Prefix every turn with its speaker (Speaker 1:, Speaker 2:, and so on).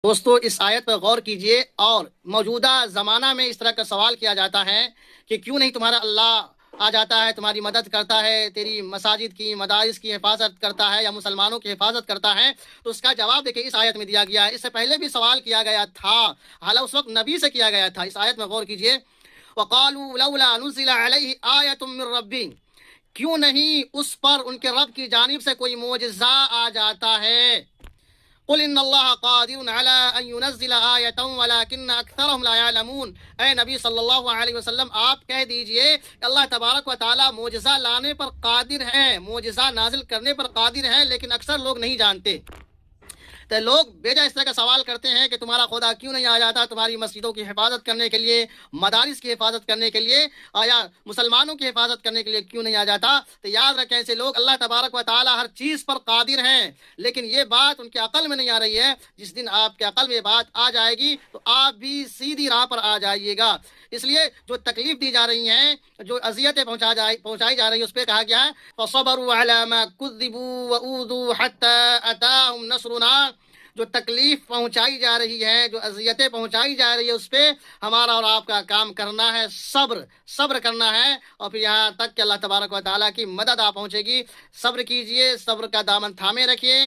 Speaker 1: دوستو اس آیت پر غور کیجئے، اور موجودہ زمانہ میں اس طرح کا سوال کیا جاتا ہے کہ کیوں نہیں تمہارا اللہ آ جاتا ہے، تمہاری مدد کرتا ہے، تیری مساجد کی، مدارس کی حفاظت کرتا ہے، یا مسلمانوں کی حفاظت کرتا ہے؟ تو اس کا جواب دیکھیں اس آیت میں دیا گیا ہے۔ اس سے پہلے بھی سوال کیا گیا تھا، حالانکہ اس وقت نبی سے کیا گیا تھا۔ اس آیت میں غور کیجئے، وَقَالُوا لَوْلَا نُزِّلَ عَلَيْهِ آيَةٌ مِّن رَّبِّهِ، کیوں نہیں اس پر ان کے رب کی جانب سے کوئی معجزہ آ جاتا ہے؟ قل ان اللہ قادر علی ان ينزل آیۃ ولکن اکثرهم لا يعلمون، اے نبی صلی اللہ علیہ وسلم آپ کہہ دیجئے کہ اللہ تبارک و تعالی معجزہ لانے پر قادر ہے، معجزہ نازل کرنے پر قادر ہے، لیکن اکثر لوگ نہیں جانتے۔ تو لوگ بیجا اس طرح کا سوال کرتے ہیں کہ تمہارا خدا کیوں نہیں آ جاتا تمہاری مسجدوں کی حفاظت کرنے کے لیے، مدارس کی حفاظت کرنے کے لیے، یا مسلمانوں کی حفاظت کرنے کے لیے کیوں نہیں آ جاتا؟ تو یاد رکھیں ایسے لوگ اللہ تبارک و تعالی ہر چیز پر قادر ہیں، لیکن یہ بات ان کے عقل میں نہیں آ رہی ہے۔ جس دن آپ کے عقل میں بات آ جائے گی تو آپ بھی سیدھی راہ پر آ جائیے گا۔ اس لیے جو تکلیف دی جا رہی ہیں، جو اذیتیں پہنچائی جا رہی ہیں، اس پہ کہا گیا ہے فَصَبَرُوا عَلَى مَا كُذِّبُوا وَأُوذُوا حَتَّى أَتَاهُمْ نَصْرُنَا۔ جو تکلیف پہنچائی جا رہی ہے، جو اذیتیں پہنچائی جا رہی ہے، اس پہ ہمارا اور آپ کا کام کرنا ہے، صبر کرنا ہے، اور پھر یہاں تک کہ اللہ تبارک و تعالیٰ کی مدد آپ پہنچے گی۔ صبر کیجئے، صبر کا دامن تھامے رکھیے۔